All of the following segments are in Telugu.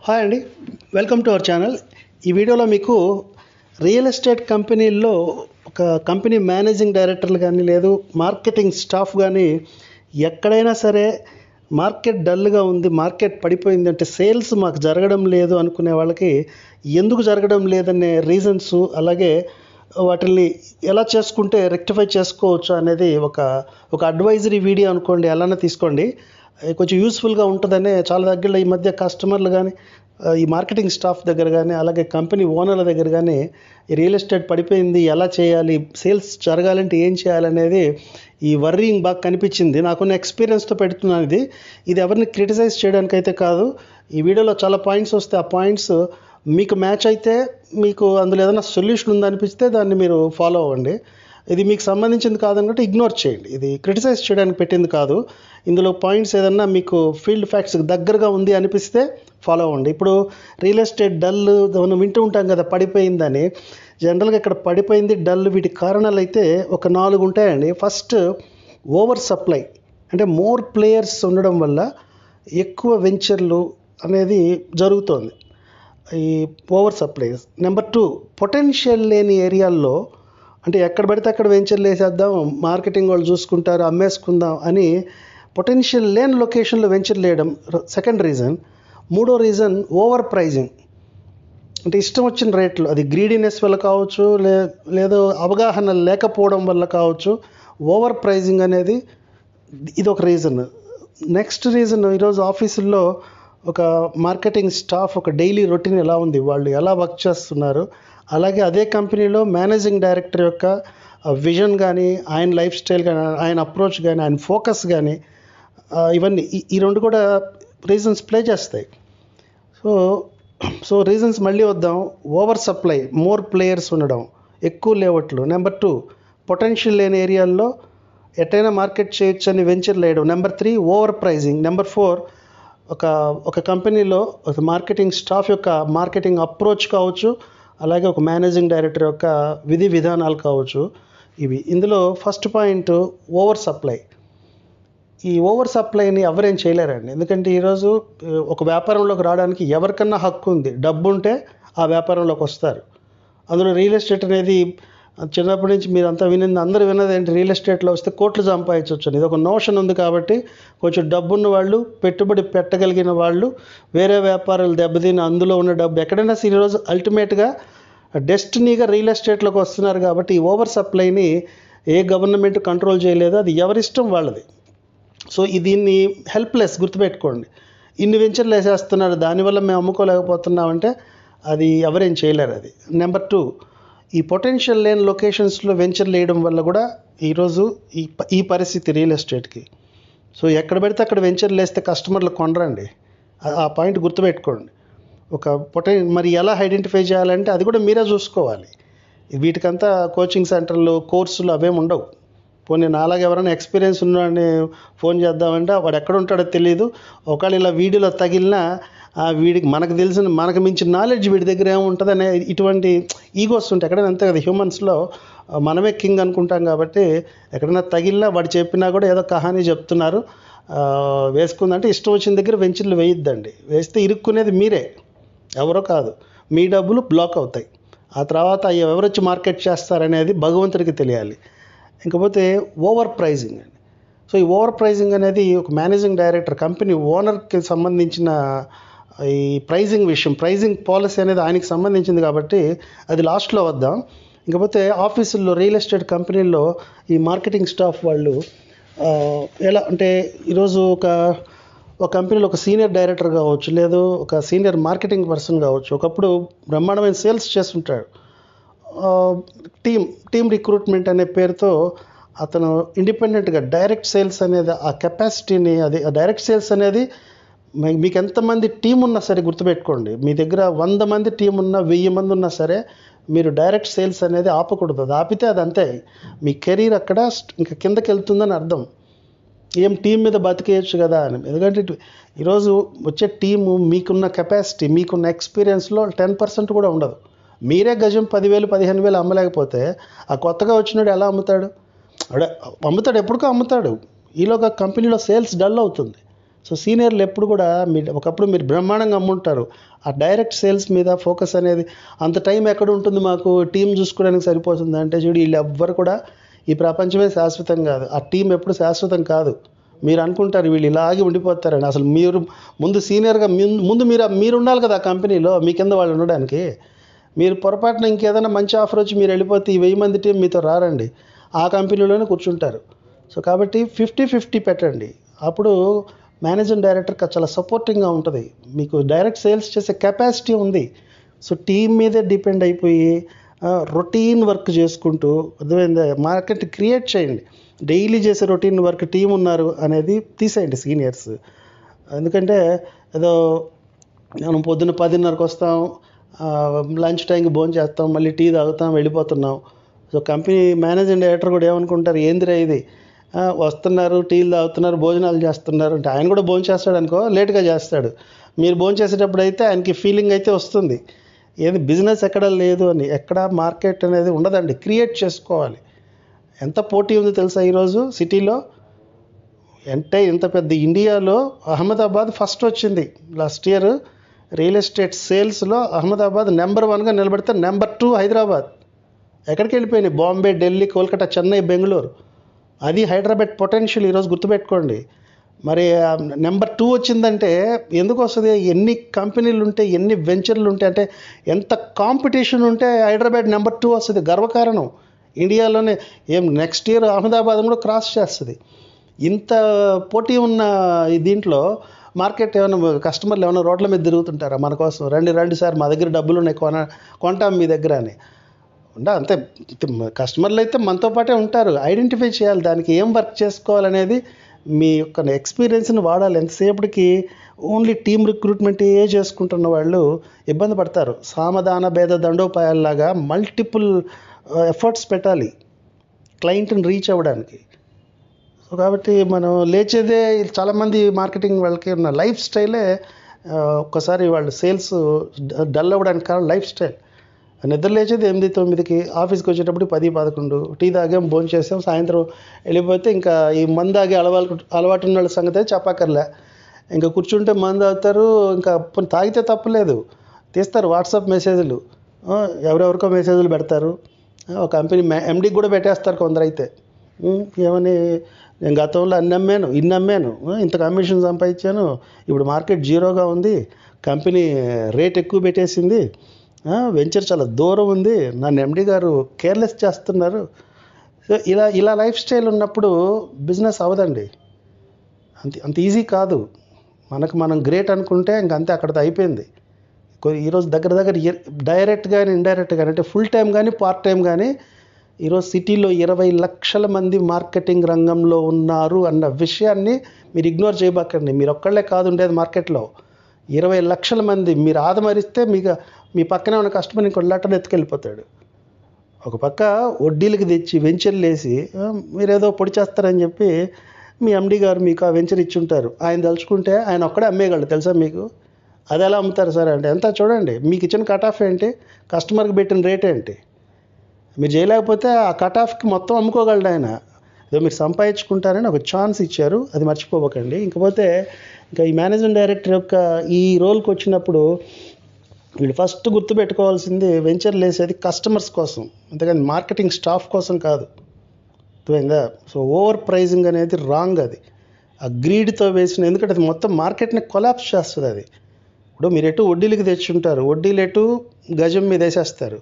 హాయ్ అండి, వెల్కమ్ టు అవర్ ఛానల్. ఈ వీడియోలో మీకు రియల్ ఎస్టేట్ కంపెనీల్లో ఒక కంపెనీ మేనేజింగ్ డైరెక్టర్లు కానీ లేదు మార్కెటింగ్ స్టాఫ్ కానీ ఎక్కడైనా సరే మార్కెట్ డల్గా ఉంది, మార్కెట్ పడిపోయింది అంటే సేల్స్ మాకు జరగడం లేదు అనుకునే వాళ్ళకి ఎందుకు జరగడం లేదనే రీజన్స్, అలాగే వాటిని ఎలా చేసుకుంటే రెక్టిఫై చేసుకోవచ్చు అనేది ఒక అడ్వైజరీ వీడియో అనుకోండి, అలానే తీసుకోండి. కొంచెం యూస్ఫుల్గా ఉంటుందనే చాలా దగ్గరలో ఈ మధ్య కస్టమర్లు కానీ ఈ మార్కెటింగ్ స్టాఫ్ దగ్గర కానీ అలాగే కంపెనీ ఓనర్ల దగ్గర కానీ ఈ రియల్ ఎస్టేట్ పడిపోయింది, ఎలా చేయాలి, సేల్స్ జరగాలంటే ఏం చేయాలనేది ఈ వర్రింగ్ బాగా కనిపించింది. నాకున్న ఎక్స్పీరియన్స్తో పెడుతున్నాను. ఇది ఎవరిని క్రిటిసైజ్ చేయడానికైతే కాదు. ఈ వీడియోలో చాలా పాయింట్స్ వస్తే ఆ పాయింట్స్ మీకు మ్యాచ్ అయితే, మీకు అందులో ఏదైనా సొల్యూషన్ ఉందనిపిస్తే దాన్ని మీరు ఫాలో అవ్వండి. ఇది మీకు సంబంధించింది కాదన్నట్టు ఇగ్నోర్ చేయండి. ఇది క్రిటిసైజ్ చేయడానికి పెట్టింది కాదు. ఇందులో పాయింట్స్ ఏదన్నా మీకు ఫీల్డ్ ఫ్యాక్ట్స్కి దగ్గరగా ఉంది అనిపిస్తే ఫాలో అవ్వండి. ఇప్పుడు రియల్ ఎస్టేట్ డల్ మనం వింటూ ఉంటాం కదా, పడిపోయిందని. జనరల్గా ఇక్కడ పడిపోయింది, డల్, వీటి కారణాలు అయితే ఒక 4 ఉంటాయండి. ఫస్ట్, ఓవర్ సప్లై, అంటే మోర్ ప్లేయర్స్ ఉండడం వల్ల ఎక్కువ వెంచర్లు అనేది జరుగుతోంది, ఈ ఓవర్ సప్లై. నెంబర్ 2, పొటెన్షియల్ లేని ఏరియాల్లో, అంటే ఎక్కడ పడితే అక్కడ వెంచర్లు వేసేద్దాం, మార్కెటింగ్ వాళ్ళు చూసుకుంటారు, అమ్మేసుకుందాం అని పొటెన్షియల్ లేని లొకేషన్లో వెంచర్లు వేయడం సెకండ్ రీజన్. మూడో రీజన్, ఓవర్ ప్రైజింగ్, అంటే ఇష్టం వచ్చిన రేట్లు, అది గ్రీడీనెస్ వల్ల కావచ్చు, లేదో అవగాహన లేకపోవడం వల్ల కావచ్చు. ఓవర్ ప్రైజింగ్ అనేది ఇది ఒక రీజన్. నెక్స్ట్ రీజన్, ఈరోజు ఆఫీసుల్లో ఒక మార్కెటింగ్ స్టాఫ్ ఒక డైలీ రొటీన్ ఎలా ఉంది, వాళ్ళు ఎలా వర్క్ చేస్తున్నారు, అలాగే అదే కంపెనీలో మేనేజింగ్ డైరెక్టర్ యొక్క విజన్ కానీ, ఆయన లైఫ్ స్టైల్ కానీ, ఆయన అప్రోచ్ కానీ, ఆయన ఫోకస్ కానీ, ఇవన్నీ ఈ రెండు కూడా రీజన్స్ ప్లే చేస్తాయి. సో రీజన్స్ మళ్ళీ వద్దాం. ఓవర్ సప్లై, మోర్ ప్లేయర్స్ ఉండడం, ఎక్కువ లేఅవుట్లు. నెంబర్ 2, పొటెన్షియల్ లేని ఏరియాల్లో ఎట్టైనా మార్కెట్ చేయొచ్చు అని వెంచర్లు వేయడం. Number 3, over pricing. నెంబర్ 4, ఒక కంపెనీలో ఒక మార్కెటింగ్ స్టాఫ్ యొక్క మార్కెటింగ్ అప్రోచ్ కావచ్చు, అలాగే ఒక మేనేజింగ్ డైరెక్టర్ యొక్క విధి విధానాలు కావచ్చు. ఇందులో ఫస్ట్ పాయింట్, ఓవర్ సప్లై. ఈ ఓవర్ సప్లైని ఎవరేం చేయలేరండి. ఎందుకంటే ఈరోజు ఒక వ్యాపారంలోకి రావడానికి ఎవరికన్నా హక్కు ఉంది, డబ్బు ఉంటే ఆ వ్యాపారంలోకి వస్తారు. అందులో రియల్ ఎస్టేట్ అనేది చిన్నప్పటి నుంచి మీరు అంతా అందరూ విన్నది ఏంటి, రియల్ ఎస్టేట్లో వస్తే కోట్లు సంపాదించవచ్చు. ఇది ఒక నోషన్ ఉంది కాబట్టి కొంచెం డబ్బున్న వాళ్ళు, పెట్టుబడి పెట్టగలిగిన వాళ్ళు, వేరే వ్యాపారాలు దెబ్బతిని అందులో ఉన్న డబ్బు ఎక్కడైనా ఈరోజు అల్టిమేట్గా డెస్టినీగా రియల్ ఎస్టేట్లోకి వస్తున్నారు. కాబట్టి ఈ ఓవర్ సప్లైని ఏ గవర్నమెంట్ కంట్రోల్ చేయలేదు, అది ఎవరిష్టం వాళ్ళది. సో దీన్ని హెల్ప్లెస్, గుర్తుపెట్టుకోండి. ఇన్ని వెంచర్లు వేసేస్తున్నారు, దానివల్ల మేము అమ్ముకోలేకపోతున్నామంటే అది ఎవరేం చేయలేరు. అది నెంబర్ 2, ఈ పొటెన్షియల్ లేని లొకేషన్స్లో వెంచర్లు వేయడం వల్ల కూడా ఈరోజు ఈ పరిస్థితి రియల్ ఎస్టేట్కి. సో ఎక్కడ పెడితే అక్కడ వెంచర్లు వేస్తే కస్టమర్లు కొనరండి. ఆ పాయింట్ గుర్తుపెట్టుకోండి. మరి ఎలా ఐడెంటిఫై చేయాలంటే అది కూడా మీరే చూసుకోవాలి. వీటికంతా కోచింగ్ సెంటర్లు, కోర్సులు అవేమి ఉండవు. పోనీ నాలాగా ఎవరైనా ఎక్స్పీరియన్స్ ఉన్నాడని ఫోన్ చేద్దామంటే వాడు ఎక్కడ ఉంటాడో తెలియదు. ఒకవేళ ఇలా వీడియోలో తగిలినా వీడికి మనకు మించిన నాలెడ్జ్ వీడి దగ్గర ఏముంటుంది అనే ఇటువంటి ఈగోస్ ఉంటాయి. ఎక్కడైనా అంతే కదా, హ్యూమన్స్లో మనమే కింగ్ అనుకుంటాం. కాబట్టి ఎక్కడైనా తగిలినా వాడు చెప్పినా కూడా ఏదో కహానీ చెప్తున్నారు, వేసుకుందంటే ఇష్టం వచ్చిన దగ్గర వెంచర్లు వేయొద్దండి. వేస్తే ఇరుక్కునేది మీరే, ఎవరో కాదు. మీ డబ్బులు బ్లాక్ అవుతాయి. ఆ తర్వాత ఎవరొచ్చి మార్కెట్ చేస్తారనేది భగవంతుడికి తెలియాలి. ఇంకపోతే ఓవర్ ప్రైజింగ్ అండి. సో ఈ ఓవర్ ప్రైజింగ్ అనేది ఒక మేనేజింగ్ డైరెక్టర్, కంపెనీ ఓనర్కి సంబంధించిన ఈ ప్రైజింగ్ విషయం, ప్రైజింగ్ పాలసీ అనేది ఆయనకి సంబంధించింది కాబట్టి అది లాస్ట్లో వద్దాం. ఇంకపోతే ఆఫీసుల్లో, రియల్ ఎస్టేట్ కంపెనీల్లో ఈ మార్కెటింగ్ స్టాఫ్ వాళ్ళు ఎలా అంటే, ఈరోజు ఒక కంపెనీలో ఒక సీనియర్ డైరెక్టర్ కావచ్చు, లేదు ఒక సీనియర్ మార్కెటింగ్ పర్సన్ కావచ్చు, ఒకప్పుడు బ్రహ్మాండమైన సేల్స్ చేస్తుంటాడు. టీమ్ రిక్రూట్మెంట్ అనే పేరుతో అతను ఇండిపెండెంట్గా డైరెక్ట్ సేల్స్ అనేది, ఆ కెపాసిటీని, అది డైరెక్ట్ సేల్స్ అనేది మీకు ఎంతమంది టీం ఉన్నా సరే గుర్తుపెట్టుకోండి. మీ దగ్గర 100 మంది టీం ఉన్నా, 1000 మంది ఉన్నా సరే మీరు డైరెక్ట్ సేల్స్ అనేది ఆపకూడదు. అది ఆపితే అది అంతే, మీ కెరీర్ అక్కడ ఇంకా కిందకి వెళ్తుందని అర్థం. ఏం టీం మీద బతికేయచ్చు కదా అని. ఎందుకంటే ఈరోజు వచ్చే టీము మీకున్న కెపాసిటీ, మీకున్న ఎక్స్పీరియన్స్లో 10% కూడా ఉండదు. మీరే గజం 10,000 15,000 అమ్మలేకపోతే ఆ కొత్తగా వచ్చినాడు ఎలా అమ్ముతాడు? అమ్ముతాడు, ఎప్పటికో అమ్ముతాడు. ఈలోగా కంపెనీలో సేల్స్ డల్ అవుతుంది. సో సీనియర్లు ఎప్పుడు కూడా ఒకప్పుడు మీరు బ్రహ్మాండంగా అమ్ముంటారు. ఆ డైరెక్ట్ సేల్స్ మీద ఫోకస్ అనేది అంత టైం ఎక్కడ ఉంటుంది, మాకు టీం చూసుకోవడానికి సరిపోతుంది అంటే చూడు, వీళ్ళు ఎవ్వరు కూడా ఈ ప్రపంచమే శాశ్వతం కాదు. ఆ టీం ఎప్పుడు శాశ్వతం కాదు. మీరు అనుకుంటారు వీళ్ళు ఇలాగే ఉండిపోతారని. అసలు మీరు ముందు సీనియర్గా ముందు మీరు ఉండాలి కదా ఆ కంపెనీలో, మీ కింద వాళ్ళు ఉండడానికి. మీరు పొరపాటున ఇంకేదైనా మంచి ఆఫర్ వచ్చి మీరు వెళ్ళిపోతే ఈ 1000 మంది టీం మీతో రారండి, ఆ కంపెనీలోనే కూర్చుంటారు. సో కాబట్టి 50-50 పెట్టండి. అప్పుడు మేనేజింగ్ డైరెక్టర్కి చాలా సపోర్టింగ్గా ఉంటుంది. మీకు డైరెక్ట్ సేల్స్ చేసే కెపాసిటీ ఉంది. సో టీం మీదే డిపెండ్ అయిపోయి రొటీన్ వర్క్ చేసుకుంటూ అర్థమైందా, మార్కెట్ క్రియేట్ చేయండి. డైలీ చేసే రొటీన్ వర్క్ టీం ఉన్నారు అనేది తీసేయండి సీనియర్స్. ఎందుకంటే ఏదో మనం పొద్దున్న 10:30కి వస్తాం, లంచ్ టైంకి భోజనం చేస్తాం, మళ్ళీ టీ తాగుతాం, వెళ్ళిపోతున్నాం. సో కంపెనీ మేనేజింగ్ డైరెక్టర్ కూడా ఏమనుకుంటారు, ఏందిరా ఇది, వస్తున్నారు, టీలు తాగుతున్నారు, భోజనాలు చేస్తున్నారు అంటే ఆయన కూడా భోజనం చేస్తాడు అనుకో, లేట్గా చేస్తాడు. మీరు భోజనం చేసేటప్పుడు అయితే ఆయనకి ఫీలింగ్ అయితే వస్తుంది, ఏది బిజినెస్ ఎక్కడ లేదు అని. ఎక్కడ మార్కెట్ అనేది ఉండదండి, క్రియేట్ చేసుకోవాలి. ఎంత పోటీ ఉంది తెలుసా ఈరోజు సిటీలో. అంటే ఇంత పెద్ద ఇండియాలో అహ్మదాబాద్ ఫస్ట్ వచ్చింది లాస్ట్ ఇయర్ రియల్ ఎస్టేట్ సేల్స్లో. అహ్మదాబాద్ నెంబర్ 1గా నిలబడితే నెంబర్ 2 హైదరాబాద్. ఎక్కడికి వెళ్ళిపోయినాయి? బాంబే, ఢిల్లీ, కోల్కతా, చెన్నై, బెంగళూరు. అది హైదరాబాద్ పొటెన్షియల్ ఈరోజు గుర్తుపెట్టుకోండి. మరి నెంబర్ 2 వచ్చిందంటే ఎందుకు వస్తుంది? ఎన్ని కంపెనీలు ఉంటే, ఎన్ని వెంచర్లు ఉంటే, అంటే ఎంత కాంపిటీషన్ ఉంటే హైదరాబాద్ నెంబర్ 2 వస్తుంది. గర్వకారణం ఇండియాలోనే. ఏం నెక్స్ట్ ఇయర్ అహ్మదాబాద్ కూడా క్రాస్ చేస్తుంది. ఇంత పోటీ ఉన్న ఈ దీంట్లో మార్కెట్ ఏమైనా కస్టమర్లు ఏమైనా రోడ్ల మీద తిరుగుతుంటారా మన కోసం? రండి సార్, మా దగ్గర డబ్బులు ఉన్నాయి, కొంటాం మీ దగ్గర అని. అంతే. కస్టమర్లు అయితే మనతో పాటే ఉంటారు. ఐడెంటిఫై చేయాలి, దానికి ఏం వర్క్ చేసుకోవాలనేది మీ యొక్క ఎక్స్పీరియన్స్ని వాడాలి. ఎంతసేపటికి ఓన్లీ టీమ్ రిక్రూట్మెంట్ చేసుకుంటున్న వాళ్ళు ఇబ్బంది పడతారు. సామధాన భేద దండోపాయాల్లాగా మల్టిపుల్ ఎఫర్ట్స్ పెట్టాలి క్లయింట్ని రీచ్ అవ్వడానికి. సో కాబట్టి మనం లేచేదే, చాలామంది మార్కెటింగ్ వాళ్ళకి ఉన్న లైఫ్ స్టైలే ఒక్కసారి వాళ్ళు సేల్స్ డల్ అవ్వడానికి కారణం లైఫ్ స్టైల్. నిద్ర లేచేది 8-9కి, ఆఫీస్కి వచ్చేటప్పుడు 10-11, టీ తాగాం, భోజనం చేసాం, సాయంత్రం వెళ్ళిపోతే ఇంకా ఈ మందు తాగే అలవాటు ఉన్న వాళ్ళ సంగతి చెప్పక్కర్లే. ఇంకా కూర్చుంటే మందు తాగుతారు. ఇంకా తాగితే తప్పలేదు, తీస్తారు వాట్సాప్ మెసేజ్లు, ఎవరెవరికో మెసేజ్లు పెడతారు. ఒక కంపెనీ ఎండీకి కూడా పెట్టేస్తారు కొందరు అయితే. ఏమని, నేను గతంలో ఇన్ని అమ్మాను, ఇంత కమిషన్ సంపాదించాను, ఇప్పుడు మార్కెట్ జీరోగా ఉంది, కంపెనీ రేట్ ఎక్కువ పెట్టేసింది, వెంచర్ చాలా దూరం ఉంది, నన్ను ఎండీ గారు కేర్లెస్ చేస్తున్నారు. సో ఇలా లైఫ్ స్టైల్ ఉన్నప్పుడు బిజినెస్ అవ్వదండి. అంత ఈజీ కాదు. మనం గ్రేట్ అనుకుంటే ఇంకంతే, అక్కడితో అయిపోయింది. ఈరోజు దగ్గర డైరెక్ట్ కానీ ఇండైరెక్ట్ కానీ, అంటే ఫుల్ టైం కానీ పార్ట్ టైం కానీ, ఈరోజు సిటీలో 20 లక్షల మంది మార్కెటింగ్ రంగంలో ఉన్నారు అన్న విషయాన్ని మీరు ఇగ్నోర్ చేయబాకండి. మీరు ఒక్కళ్ళే కాదు ఉండేది మార్కెట్లో, 20 లక్షల మంది. మీరు ఆదమరిస్తే మీ పక్కనే ఉన్న కస్టమర్ ఇంకో లెటర్ ఎత్తుకెళ్ళిపోతాడు. ఒక పక్క వడ్డీలకి తెచ్చి వెంచర్లు వేసి మీరేదో పొడి చేస్తారని చెప్పి మీ ఎండీ గారు మీకు ఆ వెంచర్ ఇచ్చుంటారు. ఆయన తలుచుకుంటే ఆయన ఒక్కడే అమ్మేయగలడు, తెలుసా మీకు? అది ఎలా అమ్ముతారు సార్ అంటే, ఎంత చూడండి, మీకు ఇచ్చిన కట్ ఆఫ్ ఏంటి, కస్టమర్కి పెట్టిన రేట్ ఏంటి, మీరు చేయలేకపోతే ఆ కట్ ఆఫ్కి మొత్తం అమ్ముకోగలడు ఆయన. ఏదో మీరు సంపాదించుకుంటారని ఒక ఛాన్స్ ఇచ్చారు, అది మర్చిపోకండి. ఇంకపోతే ఇంకా ఈ మేనేజింగ్ డైరెక్టర్ యొక్క ఈ రోల్కి వచ్చినప్పుడు వీళ్ళు ఫస్ట్ గుర్తుపెట్టుకోవాల్సింది, వెంచర్లు వేసేది కస్టమర్స్ కోసం, అంతేగాని మార్కెటింగ్ స్టాఫ్ కోసం కాదు. అర్థమైందా? సో ఓవర్ ప్రైజింగ్ అనేది రాంగ్. అది ఆ గ్రీడ్తో వేసిన, ఎందుకంటే అది మొత్తం మార్కెట్ని కొలాప్స్ చేస్తుంది. అది ఇప్పుడు మీరు ఎటు వడ్డీలకి తెచ్చుంటారు, వడ్డీలు ఎటు గజం మీద వేసేస్తారు.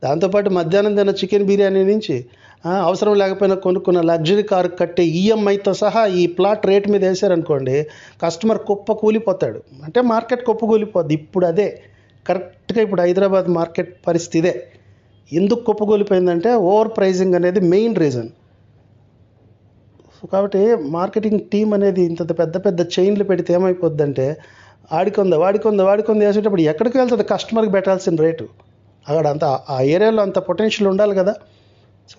దాంతోపాటు మధ్యాహ్నం తిన్న చికెన్ బిర్యానీ నుంచి అవసరం లేకపోయినా కొనుక్కున్న లగ్జరీ కారు కట్టే ఈఎంఐతో సహా ఈ ప్లాట్ రేట్ మీద వేసారనుకోండి, కస్టమర్ కుప్ప కూలిపోతాడు. అంటే మార్కెట్ కుప్ప కూలిపోద్ది. ఇప్పుడు అదే కరెక్ట్గా ఇప్పుడు హైదరాబాద్ మార్కెట్ పరిస్థితి ఇదే. ఎందుకు కుప్పకూలిపోయిందంటే ఓవర్ ప్రైజింగ్ అనేది మెయిన్ రీజన్. సో కాబట్టి మార్కెటింగ్ టీం అనేది ఇంత పెద్ద చైన్లు పెడితే ఏమైపోద్దంటే, వాడికొంద వేసేటప్పుడు ఎక్కడికి వెళ్తుంది కస్టమర్కి పెట్టాల్సిన రేటు? అక్కడ ఆ ఏరియాలో అంత పొటెన్షియల్ ఉండాలి కదా.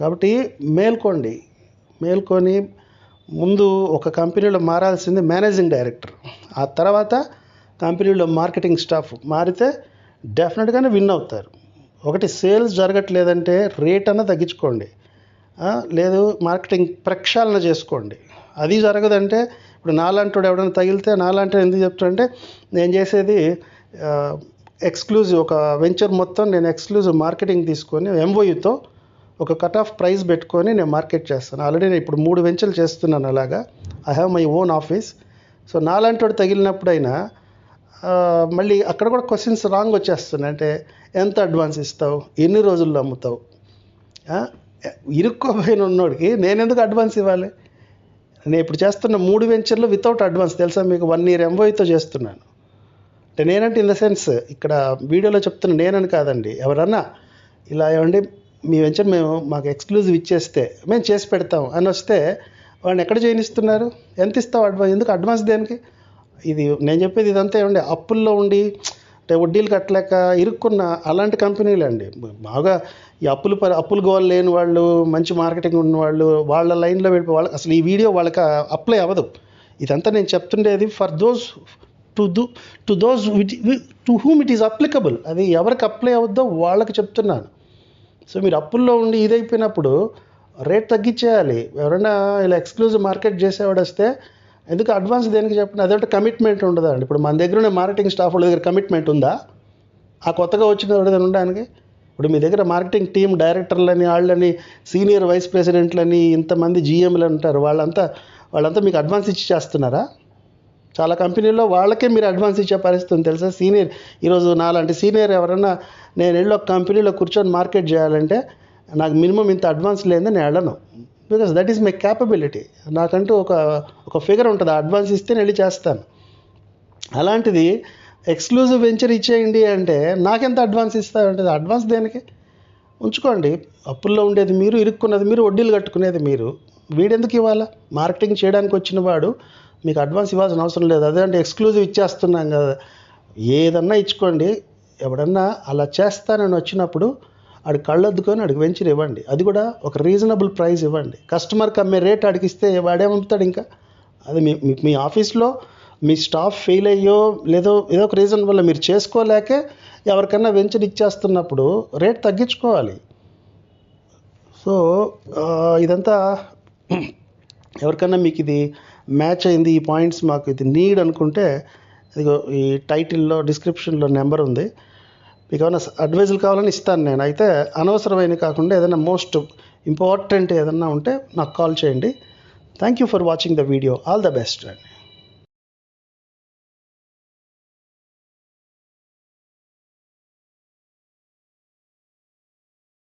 కాబట్టి మేల్కొని ముందు ఒక కంపెనీలో మారాల్సింది మేనేజింగ్ డైరెక్టర్, ఆ తర్వాత కంపెనీలో మార్కెటింగ్ స్టాఫ్ మారితే డెఫినెట్గానే విన్ అవుతారు. ఒకటి సేల్స్ జరగట్లేదంటే రేట్ అన్న తగ్గించుకోండి, లేదు మార్కెటింగ్ ప్రక్షాళన చేసుకోండి. అది జరగదంటే ఇప్పుడు నాలాంటి ఎవడైనా తగిలితే నాలాంటి ఎందుకు చెప్తానంటే నేను చేసేది ఎక్స్క్లూజివ్ ఒక వెంచర్ మొత్తం నేను ఎక్స్క్లూజివ్ మార్కెటింగ్ తీసుకొని ఎంఓయూతో ఒక కట్ ఆఫ్ ప్రైస్ పెట్టుకొని నేను మార్కెట్ చేస్తాను. ఆల్రెడీ నేను ఇప్పుడు 3 వెంచర్లు చేస్తున్నాను అలాగా. I have my own office. So నాలాంటి వాడు తగిలినప్పుడైనా మళ్ళీ అక్కడ కూడా క్వశ్చన్స్ రాంగ్ వచ్చేస్తున్నాయి. అంటే ఎంత అడ్వాన్స్ ఇస్తావు, ఎన్ని రోజుల్లో అమ్ముతావు, ఇరుక్కోపోయిన ఉన్నోడికి నేను ఎందుకు అడ్వాన్స్ ఇవ్వాలి? నేను ఇప్పుడు చేస్తున్న 3 వెంచర్లు వితౌట్ అడ్వాన్స్, తెలుసా మీకు? 1 year ఎంఓయూతో చేస్తున్నాను. అంటే నేనంటే ఇన్ ద సెన్స్ ఇక్కడ వీడియోలో చెప్తున్నా నేనని కాదండి. ఎవరన్నా ఇలా ఏమండి మీ వెంచర్ మాకు ఎక్స్క్లూజివ్ ఇచ్చేస్తే మేము చేసి పెడతాం అని వస్తే వాడిని ఎక్కడ చేయనిస్తున్నారు? ఎంత ఇస్తావు అడ్వాన్స్? ఎందుకు అడ్వాన్స్ దేనికి? ఇది నేను చెప్పేది ఇదంతా ఏమండి అప్పుల్లో ఉండి అంటే వడ్డీలు కట్టలేక ఇరుక్కున్న అలాంటి కంపెనీలు అండి. బాగా ఈ అప్పులు గోలు లేని వాళ్ళు, మంచి మార్కెటింగ్ ఉన్నవాళ్ళు, వాళ్ళ లైన్లో వెళ్ళిపోయి వాళ్ళకి అసలు ఈ వీడియో వాళ్ళకి అప్లై అవ్వదు. ఇదంతా నేను చెప్తుండేది for those to those to whom it is applicable. అది ఎవరికి అప్లై అవుద్దో వాళ్ళకి చెప్తున్నాను. సో మీరు అప్పుల్లో ఉండి ఇదైపోయినప్పుడు రేట్ తగ్గించేయాలి. ఎవరైనా ఇలా ఎక్స్క్లూజివ్ మార్కెట్ చేసేవాడు వస్తే ఎందుకు అడ్వాన్స్ దేనికి చెప్పండి? అదంటే కమిట్మెంట్ ఉండదా అండి? ఇప్పుడు మన దగ్గర ఉన్న మార్కెటింగ్ స్టాఫ్ వాళ్ళ దగ్గర కమిట్మెంట్ ఉందా? ఆ కొత్తగా వచ్చిన వాడి దగ్గర ఉండడానికి? ఇప్పుడు మీ దగ్గర మార్కెటింగ్ టీం డైరెక్టర్లని, వాళ్ళని, సీనియర్ వైస్ ప్రెసిడెంట్లని, ఇంతమంది జీఎంలు అంటారు. వాళ్ళంతా మీకు అడ్వాన్స్ ఇచ్చి చేస్తున్నారా? చాలా కంపెనీల్లో వాళ్ళకే మీరు అడ్వాన్స్ ఇచ్చే పరిస్థితి ఉంది, తెలుసా? సీనియర్ ఈరోజు నాలాంటి సీనియర్ ఎవరన్నా నేను వెళ్ళి ఒక కంపెనీలో కూర్చొని మార్కెట్ చేయాలంటే నాకు మినిమం ఇంత అడ్వాన్స్ లేదని నేను వెళ్ళను. Because that is my capability. నాకంటూ ఒక ఫిగర్ ఉంటుంది, అడ్వాన్స్ ఇస్తే నేను వెళ్ళి చేస్తాను. అలాంటిది ఎక్స్క్లూజివ్ వెంచర్ ఇచ్చేయండి అంటే నాకెంత అడ్వాన్స్ ఇస్తారంటే అడ్వాన్స్ దేనికి? ఉంచుకోండి. అప్పుల్లో ఉండేది మీరు, ఇరుక్కున్నది మీరు, వడ్డీలు కట్టుకునేది మీరు. వీడెందుకు ఇవ్వాలా? మార్కెటింగ్ చేయడానికి వచ్చిన వాడు మీకు అడ్వాన్స్ ఇవ్వాల్సిన అవసరం లేదు. అదే అంటే ఎక్స్క్లూజివ్ ఇచ్చేస్తున్నాం కదా, ఏదన్నా ఇచ్చుకోండి. ఎవడన్నా అలా చేస్తానని వచ్చినప్పుడు ఆడి కళ్ళొద్దుకొని ఆడికి వెంచర్ ఇవ్వండి. అది కూడా ఒక రీజనబుల్ ప్రైస్ ఇవ్వండి. కస్టమర్కి అమ్మే రేట్ ఆడికి ఇస్తే వాడేమమ్ముతాడు? ఇంకా అది మీ ఆఫీస్లో మీ స్టాఫ్ ఫెయిల్ అయ్యో లేదో ఏదో ఒక రీజన్ వల్ల మీరు చేసుకోలేకే ఎవరికన్నా వెంచర్ ఇచ్చేస్తున్నప్పుడు రేట్ తగ్గించుకోవాలి. సో ఇదంతా ఎవరికన్నా మీకు ఇది మ్యాచ్ అయింది, ఈ పాయింట్స్ మాకు ఇది నీడ్ అనుకుంటే ఇదిగో ఈ టైటిల్లో డిస్క్రిప్షన్లో నెంబర్ ఉంది. మీకు ఏమైనా అడ్వైజులు కావాలని ఇస్తాను నేను. అయితే అనవసరమైన కాకుండా ఏదైనా మోస్ట్ ఇంపార్టెంట్ ఏదన్నా ఉంటే నాకు కాల్ చేయండి. Thank you for watching the video. All the best అండి.